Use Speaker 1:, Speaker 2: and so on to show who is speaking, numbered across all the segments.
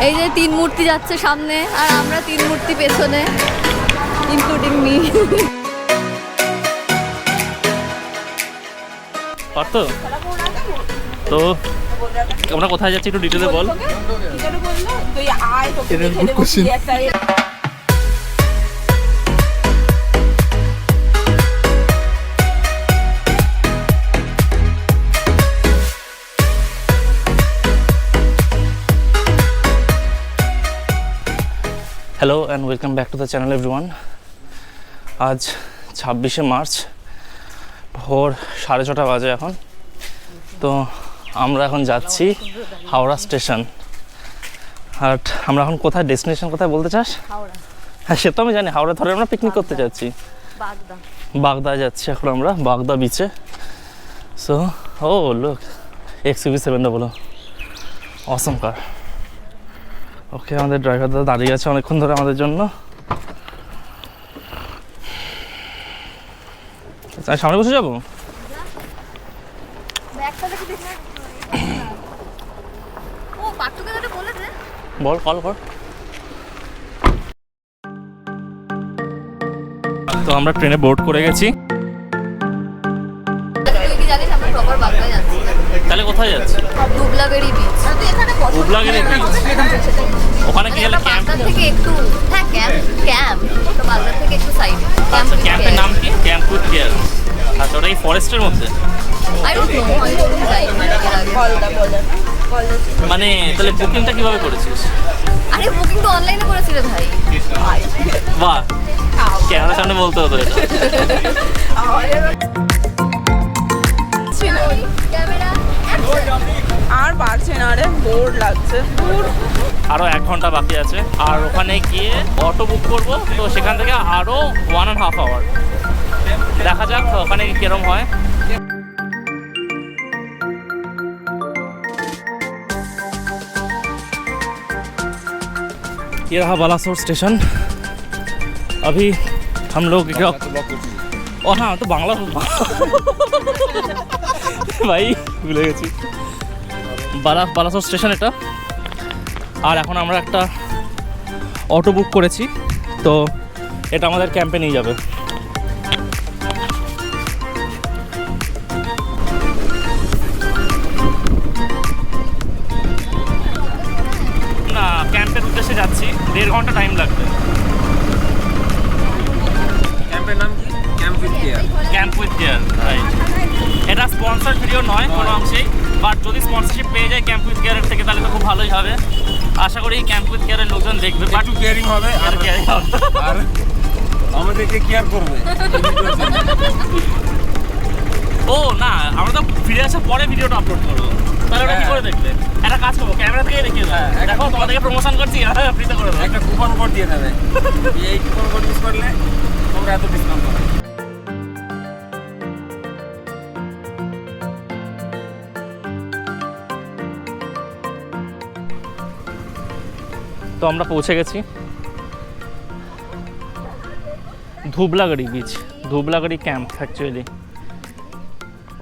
Speaker 1: এই যে 3 মূর্তি যাচ্ছে সামনে আর আমরা 3 মূর্তি পেছনে, ইনক্লুডিং মি।
Speaker 2: পারত তো আমরা কোথায় যাচ্ছি একটু ডিটেলে বল। Hello and welcome back to the channel everyone. আজ 26শে মার্চ, ভোর 6:30 বাজে এখন। তো আমরা এখন যাচ্ছি হাওড়া স্টেশন। আর আমরা এখন কোথায়, ডেস্টিনেশন কোথায় বলতে চাস?
Speaker 1: হাওড়া।
Speaker 2: হ্যাঁ সে তো আমি জানি, হাওড়া ধরে আমরা পিকনিক করতে যাচ্ছি। বাগদায় যাচ্ছি এখন আমরা, বাগদা বিচে। সো ও লুক, XUV7 বলো, অসম কার। ওকে, আমাদের ড্রাইভার দাদা দাঁড়িয়ে আছে অনেকক্ষণ ধরে আমাদের জন্য। সামনে বসে যাবো। বল, কল কর। তো আমরা ট্রেনে বোর্ড করে গেছি। তাহলে কোথায় যাচ্ছি?
Speaker 1: দুবলাগাড়ি বিচ।
Speaker 2: দুবলাগাড়ি বিচ, ওখানে কি গেলে ক্যাম্প
Speaker 1: থেকে একটু, হ্যাঁ ক্যাম্প তো বাগদা থেকে একটু সাইডে।
Speaker 2: আচ্ছা, ক্যাম্পের নাম কি? campwithcare। আচ্ছা, ওটা কি ফরেস্টের মধ্যে?
Speaker 1: আই ডোন্ট নো, আমি কোনোদিন যাইনি।
Speaker 2: মানে তাহলে বুকিংটা কিভাবে করেছিস?
Speaker 1: আরে বুকিং তো অনলাইনে করেছি রে ভাই।
Speaker 2: বাহ, ক্যামেরার সামনে বলতে হতো এটা।
Speaker 3: আর পারছে না রে, বোর লাগছে।
Speaker 2: আরো 1 ঘন্টা বাকি আছে। আর ওখানে গিয়ে অটো বুক করবো, তো সেখান থেকে আরো 1.5 আওয়ার। দেখা যাক ওখানে কিরম হয়। ये रहा बालासोर स्टेशन। अभी हम लोग और हाँ तो बांग्ला ভাই ভুলে গেছি। বালাসোর স্টেশন এটা। আর এখন আমরা একটা অটো বুক করেছি, তো এটা আমাদের ক্যাম্পে নিয়ে যাবে। না, ক্যাম্পের উদ্দেশ্যে যাচ্ছি, 1.5 ঘন্টা টাইম লাগবে।
Speaker 4: ক্যাম্পের নাম কি?
Speaker 2: campwithcare, right. এটা স্পন্সর ভিডিও নয় কোনো অংশেই, বাট যদি স্পন্সরশিপ পেয়ে যায় campwithcare থেকে তাহলে তো খুব ভালোই হবে। আশা করি campwithcare এর লোকজন দেখবে, বাট
Speaker 4: একটু কেয়ারিং হবে আর
Speaker 2: caring হবে।
Speaker 4: আর আমাদেরকে কেয়ার করবে।
Speaker 2: ও না, আমরা তো ফিরে আসার পরে ভিডিওটা আপলোড করবো, তাহলে ওটা কি করে দেখবে? একটা কাজ করবো, ক্যামেরা থেকে দেখিয়ে দেবো। দেখো তোমাদেরকে প্রমোশন করছি, ফ্রিতে করে দেবো।
Speaker 4: একটা কুপন কোড দিয়ে দেবে, এই কুপন কোড ইউজ করলে তোমরা এত ডিসকাউন্ট পাবে।
Speaker 2: তো আমরা পৌঁছে গেছি ধুবলাগাড়ি বিচ, ধুবলাগাড়ি ক্যাম্প অ্যাকচুয়ালি।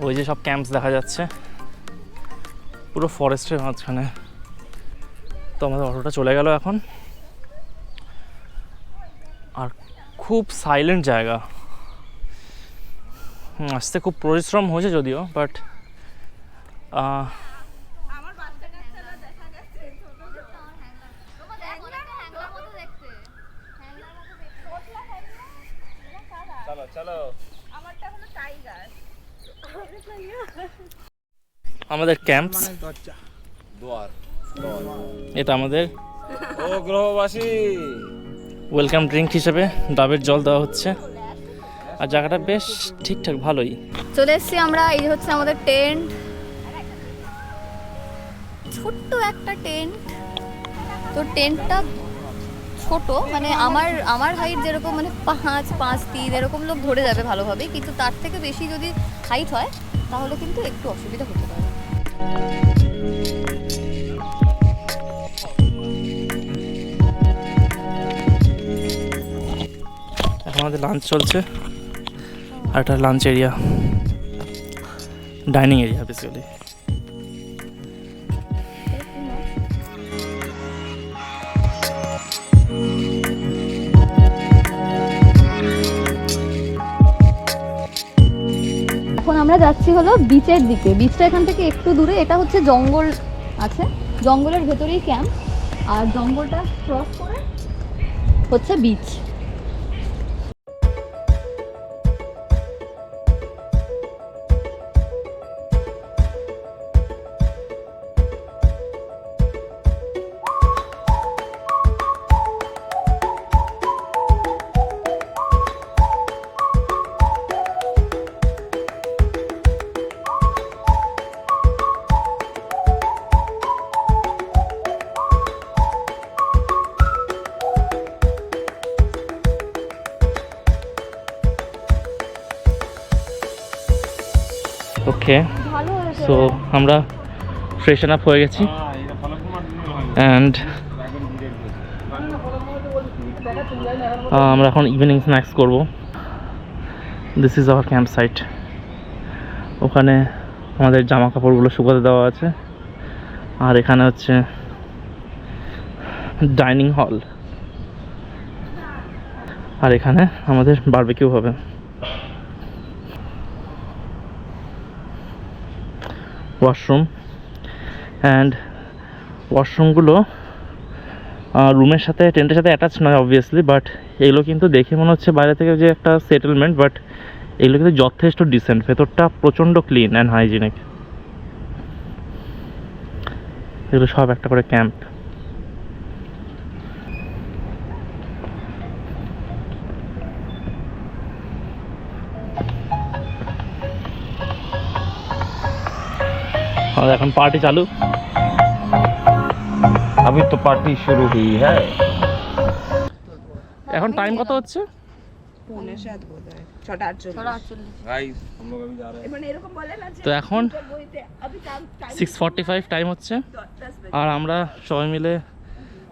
Speaker 2: ওই যে সব ক্যাম্পস দেখা যাচ্ছে পুরো ফরেস্টের মাঝখানে। তো আমাদের অটোটা চলে গেল এখন। আর খুব সাইলেন্ট জায়গা, আসতে খুব পরিশ্রম হয়েছে যদিও, বাট আমাদের ক্যাম্পস, এটা আমাদের
Speaker 4: ও গ্রহবাসী
Speaker 2: ওয়েলকাম ড্রিঙ্ক হিসেবে ডাবের জল দেওয়া হচ্ছে। আর জায়গাটা বেশ ঠিকঠাক ভালোই।
Speaker 1: চলে এসেছি আমরা, এই হচ্ছে আমাদের টেন্ট, ছোট্ট একটা টেন্ট। তো টেন্টটা ছোট, মানে আমার হাইট যেরকম, মানে 5'3" এরকম লোক ধরে যাবে ভালোভাবে, কিন্তু তার থেকে বেশি যদি হাইট হয় তাহলে কিন্তু একটু অসুবিধা হতে পারে।
Speaker 2: এখন আমাদের লাঞ্চ চলছে, আর এটা lunch area, dining area basically.
Speaker 1: এখন আমরা যাচ্ছি হলো বিচের দিকে। বিচটা এখান থেকে একটু দূরে, এটা হচ্ছে জঙ্গল আছে, জঙ্গলের ভেতরেই ক্যাম্প, আর জঙ্গলটা ক্রস করে হচ্ছে বিচ।
Speaker 2: ওকে,
Speaker 1: ভালো হয়েছে।
Speaker 2: সো আমরা ফ্রেশন আপ হয়ে গেছি অ্যান্ড আমরা এখন ইভিনিং স্ন্যাক্স করব। This is our camp site. ওখানে আমাদের জামা কাপড়গুলো শুকাতে দেওয়া আছে, আর এখানে হচ্ছে ডাইনিং হল, আর এখানে আমাদের বারবিকিউ হবে। ওয়াশরুম, অ্যান্ড ওয়াশরুমগুলো রুমের সাথে, টেন্টের সাথে অ্যাটাচ নয় অবভিয়াসলি, বাট এগুলো কিন্তু দেখে মনে হচ্ছে বাইরে থেকে যে একটা সেটেলমেন্ট, বাট এগুলো কিন্তু যথেষ্ট ডিসেন্ট। ভেতরটা প্রচণ্ড ক্লিন অ্যান্ড হাইজিনিক। এগুলো সব একটা করে ক্যাম্প। और এখন পার্টি চালু।
Speaker 4: अभी तो पार्टी शुरू हुई है।
Speaker 2: এখন টাইম কত হচ্ছে?
Speaker 3: 6:45 বোধহয়, 6:48।
Speaker 4: गाइस हम लोग अभी जा रहे हैं।
Speaker 3: এবার এরকম বলে না যে
Speaker 2: তো এখন
Speaker 3: বইতে अभी টাইম
Speaker 2: 6:45 টাইম হচ্ছে, আর আমরা সবাই মিলে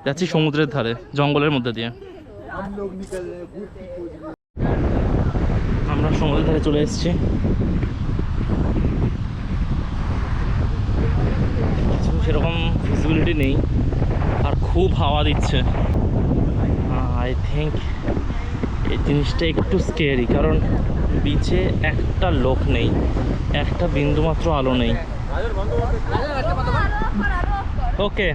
Speaker 2: যাচ্ছি সমুদ্রের ধারে, জঙ্গলের মধ্যে দিয়ে। আমরা সমুদ্রের ধারে চলে এসেছি। কিছু সেরকম ভিজিবিলিটি নেই, আর খুব হাওয়া দিচ্ছে। আই থিঙ্ক এই জিনিসটা একটু স্কেয়ারি, কারণ বিচে একটা লোক নেই, একটা বিন্দুমাত্র আলো নেই। ওকে,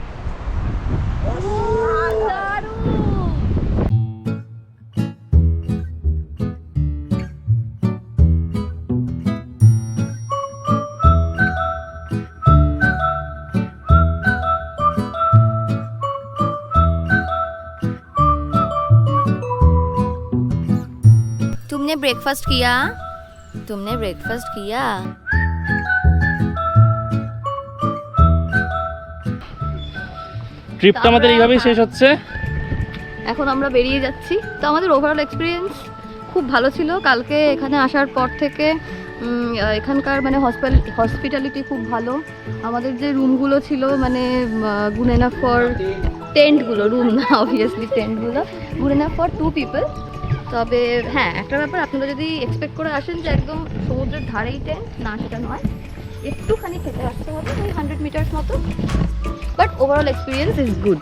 Speaker 1: तुमने ब्रेकफास्ट किया? तुमने ब्रेकफास्ट किया?
Speaker 2: ট্রিপটা আমাদের এইভাবেই শেষ হচ্ছে।
Speaker 1: এখন আমরা বেরিয়ে যাচ্ছি। তো আমাদের ওভারঅল এক্সপিরিয়েন্স খুব ভালো ছিল। কালকে এখানে আসার পর থেকে এখানকার মানে হসপিটালিটি খুব ভালো। আমাদের যে রুমগুলো ছিল মানে গুড এনাফ ফর টেন্টগুলো, রুম না অবভিয়াসলি, টেন্টগুলো গুড এনাফ ফর 2 পিপল। তবে হ্যাঁ, একটা ব্যাপার, আপনারা যদি এক্সপেক্ট করে আসেন যে একদম সমুদ্রের ধারেই টেন্ট, না সেটা নয়, একটুখানি খেতে আসতে হবে, ওই 100 মিটার্স মতো। But overall experience is good.